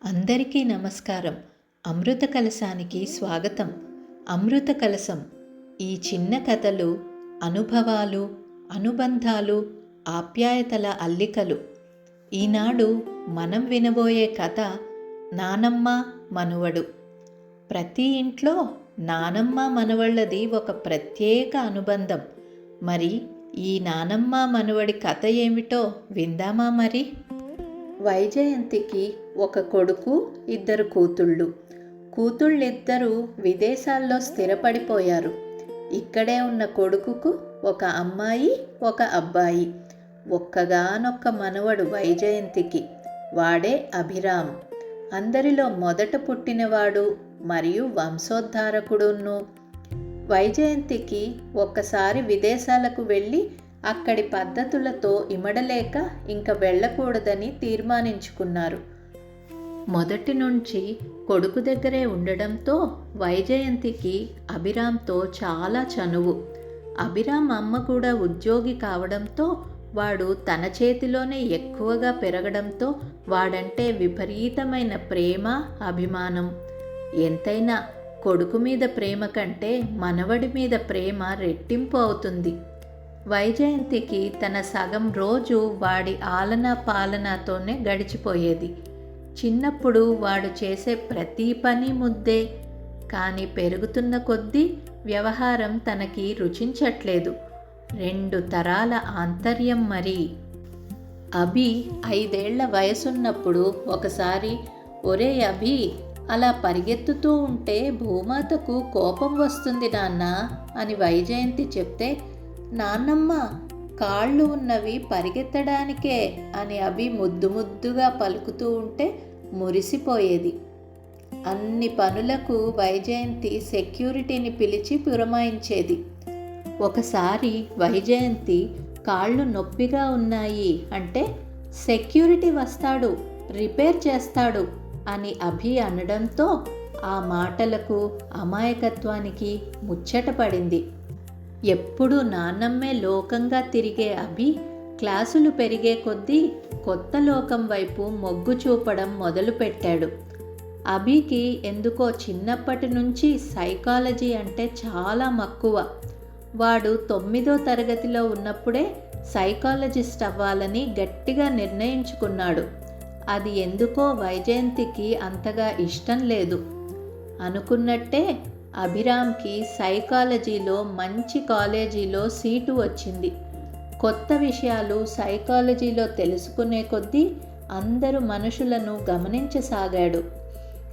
అందరికీ నమస్కారం. అమృత కలశానికి స్వాగతం. అమృత కలశం ఈ చిన్న కథలు, అనుభవాలు, అనుబంధాలు, ఆప్యాయతల అల్లికలు. ఈనాడు మనం వినబోయే కథ నానమ్మ మనవడు. ప్రతి ఇంట్లో నానమ్మ మనవళ్ళది ఒక ప్రత్యేక అనుబంధం. మరి ఈ నానమ్మ మనవడి కథ ఏమిటో విందామా మరి? వైజయంతికి ఒక కొడుకు, ఇద్దరు కూతుళ్ళు. కూతుళ్ళిద్దరూ విదేశాల్లో స్థిరపడిపోయారు. ఇక్కడే ఉన్న కొడుకుకు ఒక అమ్మాయి, ఒక అబ్బాయి. ఒక్కగానొక్క మనవడు వైజయంతికి. వాడే అభిరామ్. అందరిలో మొదట పుట్టినవాడు మరియు వంశోద్ధారకుడును. వైజయంతికి ఒక్కసారి విదేశాలకు వెళ్ళి అక్కడి పద్ధతులతో ఇమడలేక ఇంక వెళ్ళకూడదని తీర్మానించుకున్నారు. మొదటి నుంచి కొడుకు దగ్గరే ఉండడంతో వైజయంతికి అభిరామ్తో చాలా చనువు. అభిరామ్ అమ్మ కూడా ఉద్యోగి కావడంతో వాడు తన చేతిలోనే ఎక్కువగా పెరగడంతో వాడంటే విపరీతమైన ప్రేమ, అభిమానం. ఎంతైనా కొడుకు మీద ప్రేమ కంటే మనవడి మీద ప్రేమ రెట్టింపు అవుతుంది. వైజయంతికి తన సగం రోజు వాడి ఆలనా పాలనాతోనే గడిచిపోయేది. చిన్నప్పుడు వాడు చేసే ప్రతి పని ముద్దే. కానీ పెరుగుతున్న కొద్దీ వ్యవహారం తనకి రుచించట్లేదు. 2 తరాల ఆంతర్యం మరి. అభి 5 ఏళ్ల వయసున్నప్పుడు ఒకసారి, "ఒరే అభి, అలా పరిగెత్తుతూ ఉంటే భూమాతకు కోపం వస్తుంది నాన్న" అని వైజయంతి చెప్తే, "నాన్నమ్మ, కాళ్ళు ఉన్నవి పరిగెత్తడానికే" అని అభి ముద్దు ముద్దుగా పలుకుతూ ఉంటే మురిసిపోయేది. అన్ని పనులకు వైజయంతి సెక్యూరిటీని పిలిచి పురమాయించేది. ఒకసారి వైజయంతి కాళ్ళు నొప్పిగా ఉన్నాయి అంటే, "సెక్యూరిటీ వస్తాడు, రిపేర్ చేస్తాడు" అని అభి అనడంతో ఆ మాటలకు, అమాయకత్వానికి ముచ్చట పడింది. ఎప్పుడూ నాన్నమ్మే లోకంగా తిరిగే అభి క్లాసులు పెరిగే కొద్దీ కొత్త లోకం వైపు మొగ్గు చూపడం మొదలుపెట్టాడు. అభికి ఎందుకో చిన్నప్పటి నుంచి సైకాలజీ అంటే చాలా మక్కువ. వాడు 9వ తరగతిలో ఉన్నప్పుడే సైకాలజిస్ట్ అవ్వాలని గట్టిగా నిర్ణయించుకున్నాడు. అది ఎందుకో వైజయంతికి అంతగా ఇష్టం లేదు. అనుకున్నట్టే అభిరామ్కి సైకాలజీలో మంచి కాలేజీలో సీటు వచ్చింది. కొత్త విషయాలు సైకాలజీలో తెలుసుకునే కొద్దీ అందరు మనుషులను గమనించసాగాడు.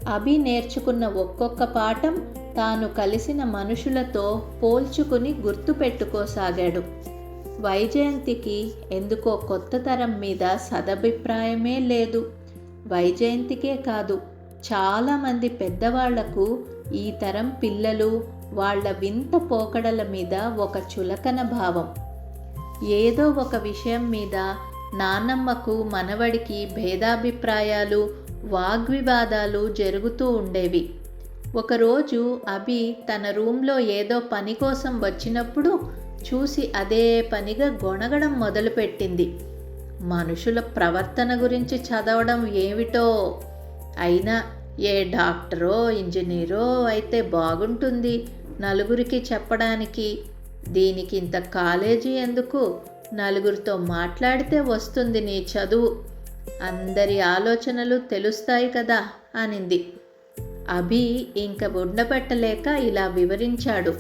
అభి నేర్చుకున్న ఒక్కొక్క పాఠం తాను కలిసిన మనుషులతో పోల్చుకుని గుర్తుపెట్టుకోసాగాడు. వైజయంతికి ఎందుకో కొత్త తరం మీద సదభిప్రాయమే లేదు. వైజయంతికే కాదు, చాలామంది పెద్దవాళ్లకు ఈ తరం పిల్లలు, వాళ్ళ వింత పోకడల మీద ఒక చులకన భావం. ఏదో ఒక విషయం మీద నాన్నమ్మకు మనవడికి భేదాభిప్రాయాలు, వాగ్వివాదాలు జరుగుతూ ఉండేవి. ఒకరోజు అభి తన రూమ్లో ఏదో పని కోసం వచ్చినప్పుడు చూసి అదే పనిగా గొణగడం మొదలుపెట్టింది. మనుషుల ప్రవర్తన గురించి చదవడం ఏమిటో, అయినా ఏ డాక్టరో ఇంజనీరో అయితే బాగుంటుంది నలుగురికి చెప్పడానికి. దీనికి ఇంత కాలేజీ ఎందుకు? నలుగురితో మాట్లాడితే వస్తుంది నీ చదువు. అందరి ఆలోచనలు తెలుస్తాయి కదా అనింది. అభి ఇంక ఉండబెట్టలేక ఇలా వివరించాడు.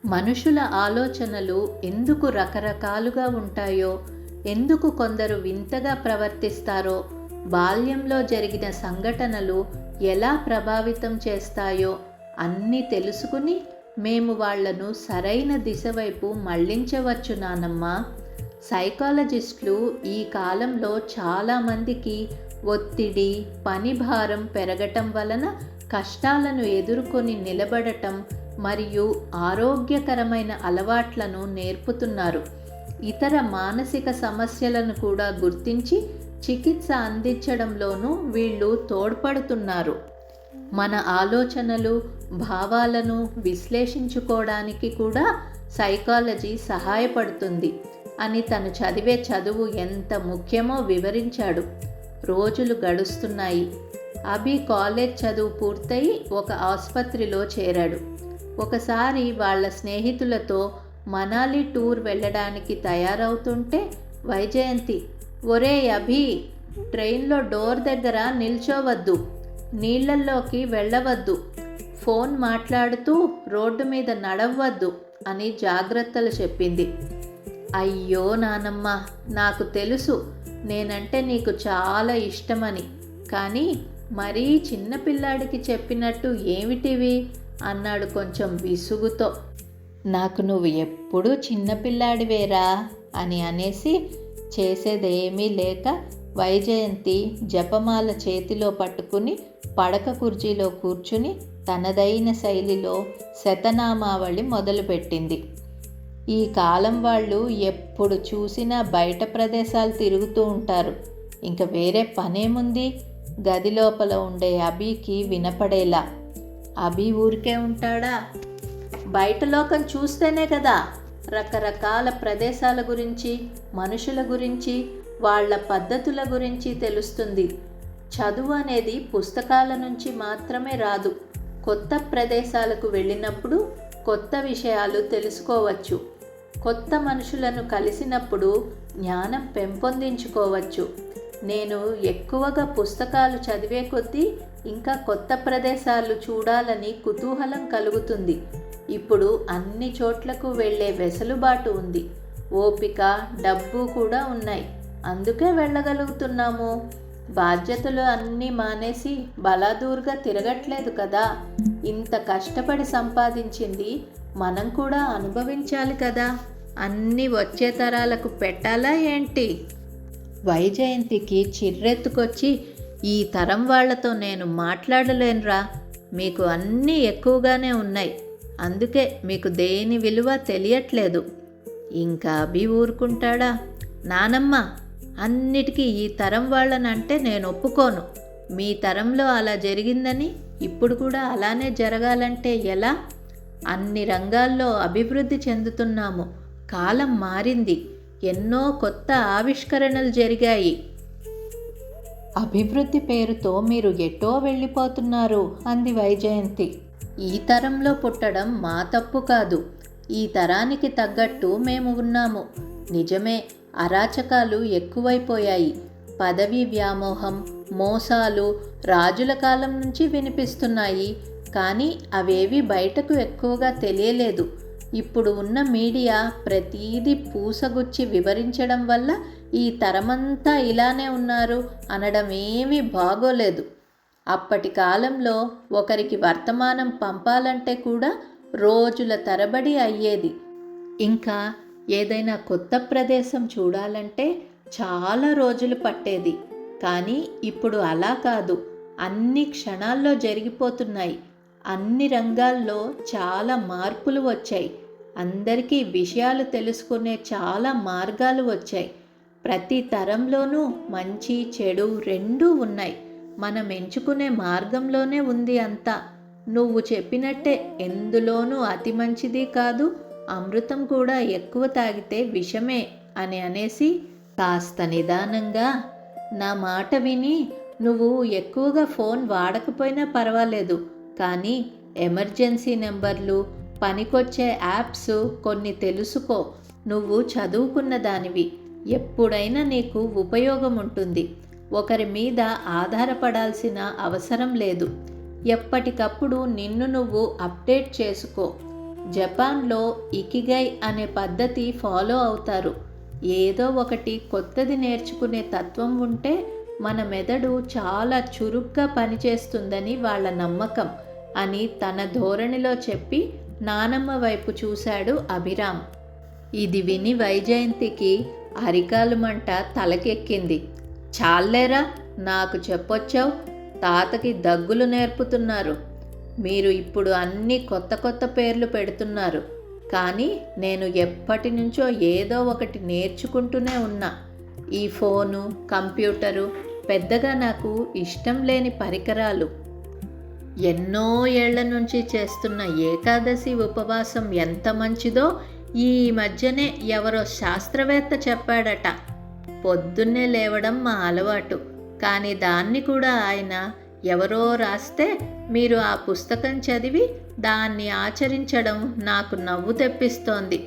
మనుషుల ఆలోచనలు ఎందుకు రకరకాలుగా ఉంటాయో, ఎందుకు కొందరు వింతగా ప్రవర్తిస్తారో, బాల్యంలో జరిగిన సంఘటనలు ఎలా ప్రభావితం చేస్తాయో అన్నీ తెలుసుకుని మేము వాళ్లను సరైన దిశ వైపు మళ్లించవచ్చు నానమ్మ. సైకాలజిస్టులు ఈ కాలంలో చాలామందికి ఒత్తిడి, పని భారం పెరగటం వలన కష్టాలను ఎదుర్కొని నిలబడటం మరియు ఆరోగ్యకరమైన అలవాట్లను నేర్పుతున్నారు. ఇతర మానసిక సమస్యలను కూడా గుర్తించి చికిత్స అందించడంలోనూ వీళ్ళు తోడ్పడుతున్నారు. మన ఆలోచనలు, భావాలను విశ్లేషించుకోవడానికి కూడా సైకాలజీ సహాయపడుతుంది అని తను చదివే చదువు ఎంత ముఖ్యమో వివరించాడు. రోజులు గడుస్తున్నాయి. అభి కాలేజ్ చదువు పూర్తయి ఒక ఆసుపత్రిలో చేరాడు. ఒకసారి వాళ్ళ స్నేహితులతో మనాలి టూర్ వెళ్ళడానికి తయారవుతుంటే వైజయంతి, ఒరే అభి, ట్రైన్లో డోర్ దగ్గర నిల్చోవద్దు, నీళ్లల్లోకి వెళ్ళవద్దు, ఫోన్ మాట్లాడుతూ రోడ్డు మీద నడవద్దు అని జాగ్రత్తలు చెప్పింది. అయ్యో నానమ్మ, నాకు తెలుసు నేనంటే నీకు చాలా ఇష్టమని, కానీ మరీ చిన్నపిల్లాడికి చెప్పినట్టు ఏమిటివి అన్నాడు కొంచెం విసుగుతో. నాకు నువ్వు ఎప్పుడూ చిన్నపిల్లాడివేరా అని అనేసి చేసేదేమీ లేక వైజయంతి జపమాల చేతిలో పట్టుకుని పడక కుర్చీలో కూర్చుని తనదైన శైలిలో శతనామావళి మొదలుపెట్టింది. ఈ కాలం వాళ్ళు ఎప్పుడు చూసినా బయట ప్రదేశాలు తిరుగుతూ ఉంటారు. ఇంక వేరే పనేముంది? గది లోపల ఉండే అభికి వినపడేలా. అభి ఊరికే ఉంటాడా? బయట లోకం చూస్తేనే కదా రకరకాల ప్రదేశాల గురించి, మనుషుల గురించి, వాళ్ళ పద్ధతుల గురించి తెలుస్తుంది. చదువు అనేది పుస్తకాల నుంచి మాత్రమే రాదు. కొత్త ప్రదేశాలకు వెళ్ళినప్పుడు కొత్త విషయాలు తెలుసుకోవచ్చు. కొత్త మనుషులను కలిసినప్పుడు జ్ఞానం పెంపొందించుకోవచ్చు. నేను ఎక్కువగా పుస్తకాలు చదివే కొద్దీ ఇంకా కొత్త ప్రదేశాలు చూడాలని కుతూహలం కలుగుతుంది. ఇప్పుడు అన్ని చోట్లకు వెళ్ళే వెసులుబాటు ఉంది. ఓపిక, డబ్బు కూడా ఉన్నాయి. అందుకే వెళ్ళగలుగుతున్నాము. బాధ్యతలు అన్నీ మానేసి బలాదూరుగా తిరగట్లేదు కదా. ఇంత కష్టపడి సంపాదించింది మనం కూడా అనుభవించాలి కదా. అన్నీ వచ్చే తరాలకు పెట్టాలా ఏంటి? వైజయంతికి చిర్రెత్తుకొచ్చి, ఈ తరం వాళ్లతో నేను మాట్లాడలేనురా. మీకు అన్నీ ఎక్కువగానే ఉన్నాయి, అందుకే మీకు దేని విలువ తెలియట్లేదు. ఇంకా అభి ఊరుకుంటాడా? నానమ్మ, అన్నిటికీ ఈ తరం వాళ్ళనంటే నేను ఒప్పుకోను. మీ తరంలో అలా జరిగిందని ఇప్పుడు కూడా అలానే జరగాలంటే ఎలా? అన్ని రంగాల్లో అభివృద్ధి చెందుతున్నాము. కాలం మారింది. ఎన్నో కొత్త ఆవిష్కరణలు జరిగాయి. అభివృద్ధి పేరుతో మీరు ఎటో వెళ్ళిపోతున్నారు అంది వైజయంతి. ఈ తరంలో పుట్టడం మా తప్పు కాదు. ఈ తరానికి తగ్గట్టు మేము ఉన్నాము. నిజమే, అరాచకాలు ఎక్కువైపోయాయి. పదవీ వ్యామోహం, మోసాలు రాజుల కాలం నుంచి వినిపిస్తున్నాయి. కానీ అవేవి బయటకు ఎక్కువగా తెలియలేదు. ఇప్పుడు ఉన్న మీడియా ప్రతీదీ పూసగుచ్చి వివరించడం వల్ల ఈ తరమంతా ఇలానే ఉన్నారు అనడం ఏమీ బాగోలేదు. అప్పటి కాలంలో ఒకరికి వర్తమానం పంపాలంటే కూడా రోజుల తరబడి అయ్యేది. ఇంకా ఏదైనా కొత్త ప్రదేశం చూడాలంటే చాలా రోజులు పట్టేది. కానీ ఇప్పుడు అలా కాదు. అన్ని క్షణాల్లో జరిగిపోతున్నాయి. అన్ని రంగాల్లో చాలా మార్పులు వచ్చాయి. అందరికీ విషయాలు తెలుసుకునే చాలా మార్గాలు వచ్చాయి. ప్రతి తరంలోనూ మంచి చెడు రెండూ ఉన్నాయి. మనం ఎంచుకునే మార్గంలోనే ఉంది అంతా. నువ్వు చెప్పినట్టే ఎందులోనూ అతి మంచిది కాదు, అమృతం కూడా ఎక్కువ తాగితే విషమే అని అనేసి కాస్త నిదానంగా, నా మాట విని నువ్వు ఎక్కువగా ఫోన్ వాడకపోయినా పర్వాలేదు, కానీ ఎమర్జెన్సీ నెంబర్లు, పనికొచ్చే యాప్స్ కొన్ని తెలుసుకో. నువ్వు చదువుకున్న దానివి, ఎప్పుడైనా నీకు ఉపయోగం ఉంటుంది. ఒకరి మీద ఆధారపడాల్సిన అవసరం లేదు. ఎప్పటికప్పుడు నిన్ను నువ్వు అప్డేట్ చేసుకో. జపాన్లో ఇకిగై అనే పద్ధతి ఫాలో అవుతారు. ఏదో ఒకటి కొత్తది నేర్చుకునే తత్వం ఉంటే మన మెదడు చాలా చురుగ్గా పనిచేస్తుందని వాళ్ళ నమ్మకం అని తన ధోరణిలో చెప్పి నానమ్మ వైపు చూశాడు అభిరామ్. ఇది విని వైజయంతికి అరికాలు మంట తలకెక్కింది. చాలేరా, నాకు చెప్పొచ్చావు. తాతకి దగ్గులు నేర్పుతున్నారు. మీరు ఇప్పుడు అన్ని కొత్త కొత్త పేర్లు పెడుతున్నారు. కానీ నేను ఎప్పటి నుంచో ఏదో ఒకటి నేర్చుకుంటూనే ఉన్నా. ఈ ఫోను, కంప్యూటరు పెద్దగా నాకు ఇష్టం లేని పరికరాలు. ఎన్నో ఏళ్ల నుంచి చేస్తున్న ఏకాదశి ఉపవాసం ఎంత మంచిదో ఈ మధ్యనే ఎవరో శాస్త్రవేత్త చెప్పాడట. పొద్దున్నే లేవడం మా అలవాటు, కానీ దాన్ని కూడా ఆయన ఎవరో రాస్తే మీరు ఆ పుస్తకం చదివి దాన్ని ఆచరించడం నాకు నవ్వు తెప్పిస్తోంది.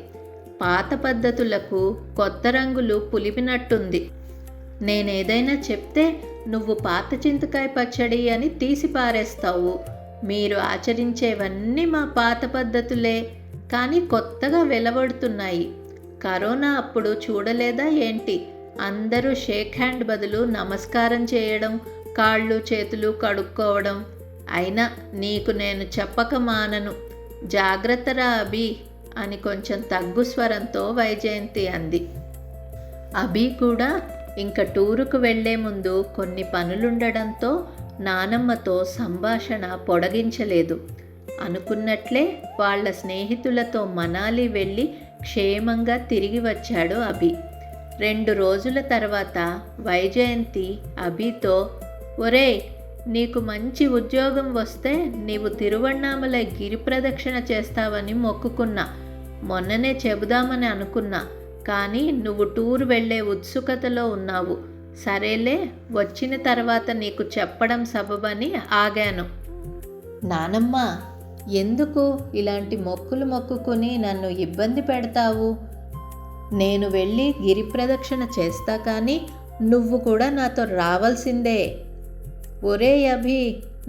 పాత పద్ధతులకు కొత్త రంగులు పులిపినట్టుంది. నేనేదైనా చెప్తే నువ్వు పాత చింతకాయ పచ్చడి అని తీసి పారేస్తావు. మీరు ఆచరించేవన్నీ మా పాత పద్ధతులే, కానీ కొత్తగా వెలవడుతున్నాయి. కరోనా అప్పుడు చూడలేదా ఏంటి? అందరూ షేక్ హ్యాండ్ బదులు నమస్కారం చేయడం, కాళ్ళు చేతులు కడుక్కోవడం. అయినా నీకు నేను చెప్పక మానను. జాగ్రత్తరా అభి అని కొంచెం తగ్గు స్వరంతో వైజయంతి అంది. అభి కూడా ఇంక టూరుకు వెళ్లే ముందు కొన్ని పనులుండడంతో నానమ్మతో సంభాషణ పొడిగించలేదు. అనుకున్నట్లే వాళ్ళ స్నేహితులతో మనాలి వెళ్ళి క్షేమంగా తిరిగి వచ్చాడు అభి. 2 రోజుల తర్వాత వైజయంతి అభితో, ఒరేయ్, నీకు మంచి ఉద్యోగం వస్తే నీవు తిరువణ్ణామలై గిరి ప్రదక్షిణ చేస్తావని మొక్కుకున్నా. మొన్ననే చెబుదామని అనుకున్నా, కానీ నువ్వు టూర్ వెళ్ళే ఉత్సుకతలో ఉన్నావు. సరేలే, వచ్చిన తర్వాత నీకు చెప్పడం సబబని ఆగాను. నానమ్మ, ఎందుకు ఇలాంటి మొక్కులు మొక్కుకుని నన్ను ఇబ్బంది పెడతావు? నేను వెళ్ళి గిరి ప్రదక్షిణ చేస్తా, కానీ నువ్వు కూడా నాతో రావాల్సిందే. ఒరే అభి,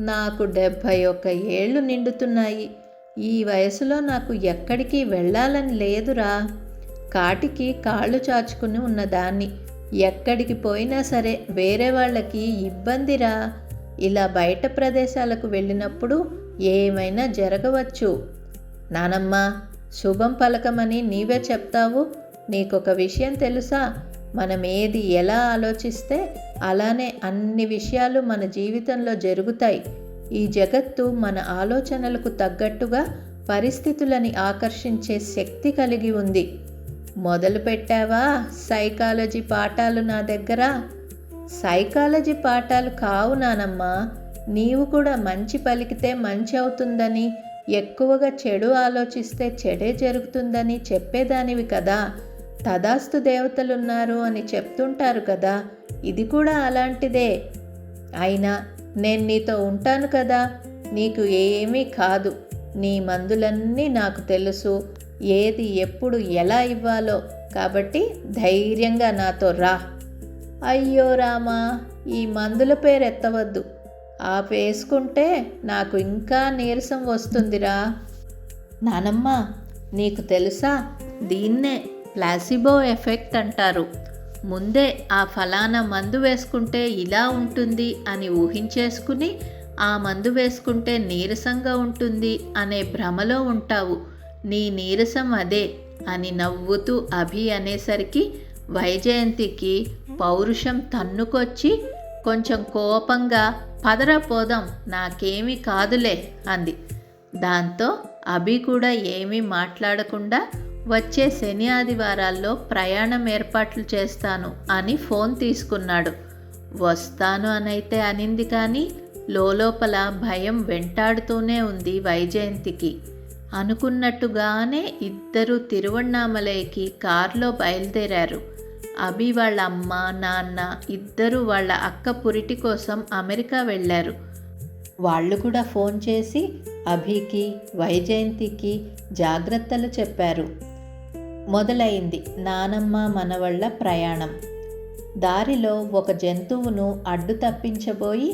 నాకు 71 ఏళ్ళు నిండుతున్నాయి. ఈ వయసులో నాకు ఎక్కడికి వెళ్ళాలని లేదురా. కాటికి కాళ్ళు చాచుకుని ఉన్నదాన్ని. ఎక్కడికి పోయినా సరే వేరే వాళ్ళకి ఇబ్బందిరా. ఇలా బయట ప్రదేశాలకు వెళ్ళినప్పుడు ఏమైనా జరగవచ్చు. నానమ్మ, శుభం పలకమని నీవే చెప్తావు. నీకొక విషయం తెలుసా? మనం ఏది ఎలా ఆలోచిస్తే అలానే అన్ని విషయాలు మన జీవితంలో జరుగుతాయి. ఈ జగత్తు మన ఆలోచనలకు తగ్గట్టుగా పరిస్థితులని ఆకర్షించే శక్తి కలిగి ఉంది. మొదలు పెట్టావా సైకాలజీ పాఠాలు నా దగ్గర? సైకాలజీ పాఠాలు కావు నానమ్మ. నీవు కూడా మంచి పలికితే మంచి అవుతుందని, ఎక్కువగా చెడు ఆలోచిస్తే చెడే జరుగుతుందని చెప్పేదానివి కదా. తదాస్తు దేవతలున్నారు అని చెప్తుంటారు కదా. ఇది కూడా అలాంటిదే. అయినా నేను నీతో ఉంటాను కదా, నీకు ఏమీ కాదు. నీ మందులన్నీ నాకు తెలుసు, ఏది ఎప్పుడు ఎలా ఇవ్వాలో. కాబట్టి ధైర్యంగా నాతో రా. అయ్యో రామా, ఈ మందుల పేరు ఎత్తవద్దు. ఆ వేసుకుంటే నాకు ఇంకా నీరసం వస్తుందిరా. నానమ్మ, నీకు తెలుసా, దీన్నే ప్లాసిబో ఎఫెక్ట్ అంటారు. ముందే ఆ ఫలానా మందు వేసుకుంటే ఇలా ఉంటుంది అని ఊహించేసుకుని ఆ మందు వేసుకుంటే నీరసంగా ఉంటుంది అనే భ్రమలో ఉంటావు. నీ నీరసం అదే అని నవ్వుతూ అభి అనేసరికి వైజయంతికి పౌరుషం తన్నుకొచ్చి కొంచెం కోపంగా, పదరా పోదాం, నాకేమీ కాదులే అంది. దాంతో అభి కూడా ఏమీ మాట్లాడకుండా వచ్చే శని ఆదివారాల్లో ప్రయాణం ఏర్పాట్లు చేస్తాను అని ఫోన్ తీసుకున్నాడు. వస్తాను అనైతే అనింది, కానీ లోపల భయం వెంటాడుతూనే ఉంది వైజయంతికి. అనుకున్నట్టుగానే ఇద్దరు తిరువణ్ణామలైకి కారులో బయలుదేరారు. అభి వాళ్ళ అమ్మ నాన్న ఇద్దరు వాళ్ళ అక్క పురిటి కోసం అమెరికా వెళ్ళారు. వాళ్ళు కూడా ఫోన్ చేసి అభికి వైజయంతికి జాగ్రత్తలు చెప్పారు. మొదలైంది నానమ్మ మనవళ్ళ ప్రయాణం. దారిలో ఒక జంతువును అడ్డు తప్పించబోయి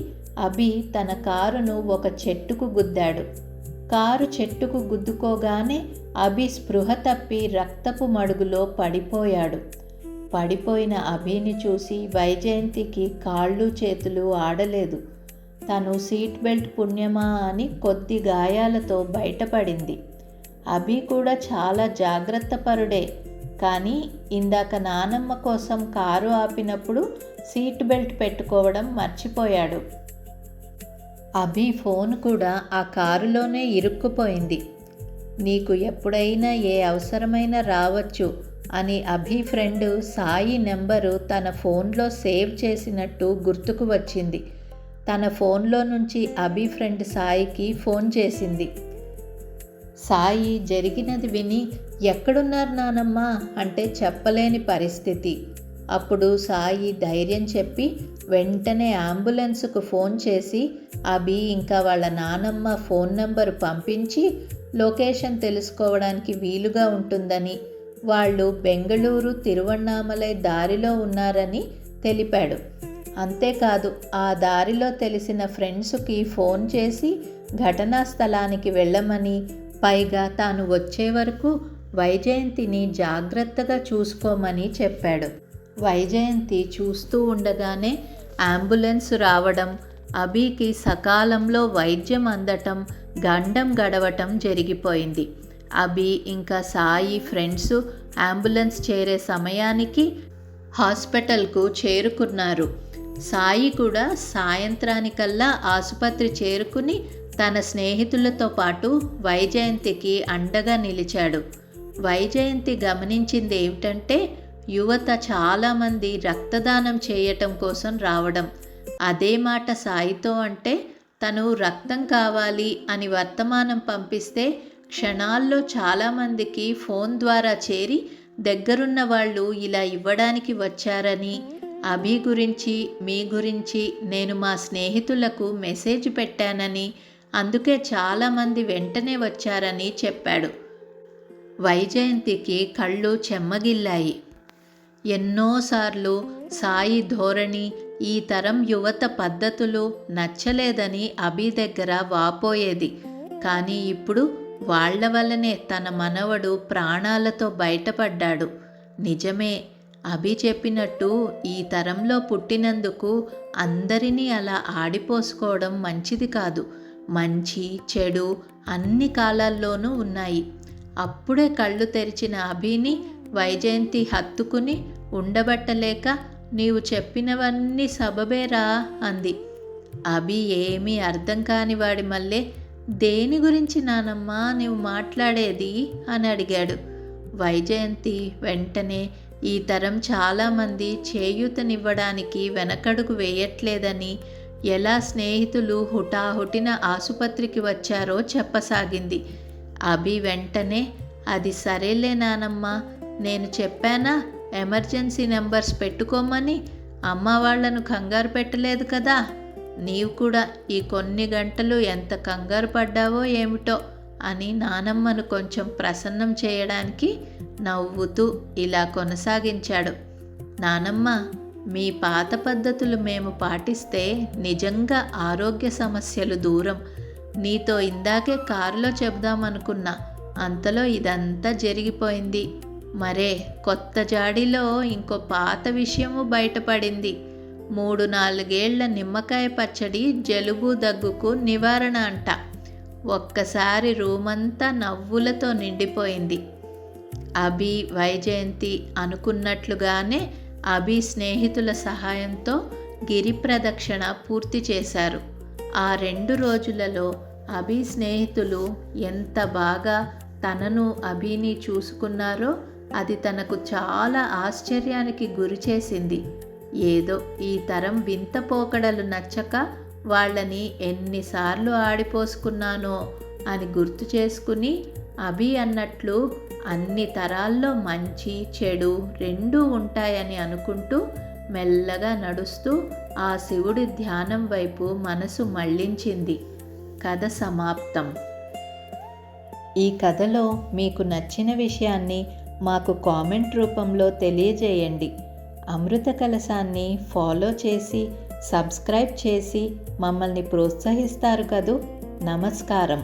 అభి తన కారును ఒక చెట్టుకు గుద్దాడు. కారు చెట్టుకు గుద్దుకోగానే అభి స్పృహ తప్పి రక్తపు మడుగులో పడిపోయాడు. పడిపోయిన అభిని చూసి వైజయంతికి కాళ్ళు చేతులు ఆడలేదు. తను సీట్ బెల్ట్ పుణ్యమా అని కొద్ది గాయాలతో బయటపడింది. అభి కూడా చాలా జాగ్రత్త పరుడే, కానీ ఇందాక నానమ్మ కోసం కారు ఆపినప్పుడు సీట్ బెల్ట్ పెట్టుకోవడం మర్చిపోయాడు. అభి ఫోన్ కూడా ఆ కారులోనే ఇరుక్కుపోయింది. నీకు ఎప్పుడైనా ఏ అవసరమైనా రావచ్చు అని అభి ఫ్రెండ్ సాయి నెంబరు తన ఫోన్లో సేవ్ చేసినట్టు గుర్తుకు వచ్చింది. తన ఫోన్లో నుంచి అభి ఫ్రెండ్ సాయికి ఫోన్ చేసింది. సాయి జరిగినది విని, ఎక్కడున్నారు నానమ్మ అంటే చెప్పలేని పరిస్థితి. అప్పుడు సాయి ధైర్యం చెప్పి వెంటనే అంబులెన్స్కు ఫోన్ చేసి అభి ఇంకా వాళ్ళ నానమ్మ ఫోన్ నంబరు పంపించి లొకేషన్ తెలుసుకోవడానికి వీలుగా ఉంటుందని, వాళ్ళు బెంగళూరు తిరువణ్ణామలై దారిలో ఉన్నారని తెలిపాడు. అంతేకాదు ఆ దారిలో తెలిసిన ఫ్రెండ్స్కి ఫోన్ చేసి ఘటనా స్థలానికి వెళ్ళమని, పైగా తాను వచ్చే వరకు వైజయంతిని జాగ్రత్తగా చూసుకోమని చెప్పాడు. వైజయంతి చూస్తూ ఉండగానే అంబులెన్స్ రావడం, అభికి సకాలంలో వైద్యం అందటం, గండం గడవటం జరిగిపోయింది. అభి ఇంకా సాయి ఫ్రెండ్స్ అంబులెన్స్ చేరే సమయానికి హాస్పిటల్కు చేరుకున్నారు. సాయి కూడా సాయంత్రానికల్లా ఆసుపత్రి చేరుకుని తన స్నేహితులతో పాటు వైజయంతికి అండగా నిలిచాడు. వైజయంతి గమనించింది ఏమిటంటే యువత చాలామంది రక్తదానం చేయటం కోసం రావడం. అదే మాట సాయితో అంటే తను రక్తం కావాలి అని వర్తమానం పంపిస్తే క్షణాల్లో చాలామందికి ఫోన్ ద్వారా చేరి దగ్గరున్న వాళ్ళు ఇలా ఇవ్వడానికి వచ్చారని, అభి గురించి మీ గురించి నేను మా స్నేహితులకు మెసేజ్ పెట్టానని, అందుకే చాలామంది వెంటనే వచ్చారని చెప్పాడు. వైజయంతికి కళ్ళు చెమ్మగిల్లాయి. ఎన్నోసార్లు సాయి ధోరణి, ఈ తరం యువత పద్ధతులు నచ్చలేదని అభి దగ్గర వాపోయేది. కానీ ఇప్పుడు వాళ్ల వల్లనే తన మనవడు ప్రాణాలతో బయటపడ్డాడు. నిజమే, అభి చెప్పినట్టు ఈ తరంలో పుట్టినందుకు అందరినీ అలా ఆడిపోసుకోవడం మంచిది కాదు. మంచి చెడు అన్ని కాలాల్లోనూ ఉన్నాయి. అప్పుడే కళ్ళు తెరిచిన అభిని వైజయంతి హత్తుకుని ఉండబట్టలేక, నీవు చెప్పినవన్నీ సబబేరా అంది. అభి ఏమీ అర్థం కాని వాడి మళ్ళీ, దేని గురించి నానమ్మ నీవు మాట్లాడేది అని అడిగాడు. వైజయంతి వెంటనే ఈ తరం చాలామంది చేయూతనివ్వడానికి వెనకడుగు వేయట్లేదని, ఎలా స్నేహితులు హుటాహుటిన ఆసుపత్రికి వచ్చారో చెప్పసాగింది. అభి వెంటనే, అది సరేలే నానమ్మ, నేను చెప్పానా ఎమర్జెన్సీ నెంబర్స్ పెట్టుకోమని, అమ్మ వాళ్లను కంగారు పెట్టలేదు కదా, నీవు కూడా ఈ కొన్ని గంటలు ఎంత కంగారు పడ్డావో ఏమిటో అని నానమ్మను కొంచెం ప్రసన్నం చేయడానికి నవ్వుతూ ఇలా కొనసాగించాడు. నానమ్మ, మీ పాత పద్ధతులు మేము పాటిస్తే నిజంగా ఆరోగ్య సమస్యలు దూరం. నీతో ఇందాకే కారులో చెబుదామనుకున్నా, అంతలో ఇదంతా జరిగిపోయింది. మరే కొత్త జాడిలో ఇంకో పాత విషయము బయటపడింది. 3-4 నిమ్మకాయ పచ్చడి జలుబు దగ్గుకు నివారణ అంట. ఒక్కసారి రూమంతా నవ్వులతో నిండిపోయింది. అభి వైజయంతి అనుకున్నట్లుగానే అభి స్నేహితుల సహాయంతో గిరి ప్రదక్షిణ పూర్తి చేశారు. ఆ 2 రోజులలో అభి స్నేహితులు ఎంత బాగా తనను అభిని చూసుకున్నారో అది తనకు చాలా ఆశ్చర్యానికి గురి చేసింది. ఏదో ఈ తరం వింత పోకడలు నచ్చక వాళ్ళని ఎన్నిసార్లు ఆడిపోసుకున్నానో అని గుర్తు చేసుకుని, అభి అన్నట్లు అన్ని తరాల్లో మంచి చెడు రెండూ ఉంటాయని అనుకుంటూ మెల్లగా నడుస్తూ ఆ శివుడి ధ్యానం వైపు మనసు మళ్లించింది. కథ సమాప్తం. ఈ కథలో మీకు నచ్చిన విషయాన్ని మాకు కామెంట్ రూపంలో తెలియజేయండి. అమృత కలశాన్ని ఫాలో చేసి సబ్స్క్రైబ్ చేసి మమ్మల్ని ప్రోత్సహిస్తారు కదూ. నమస్కారం.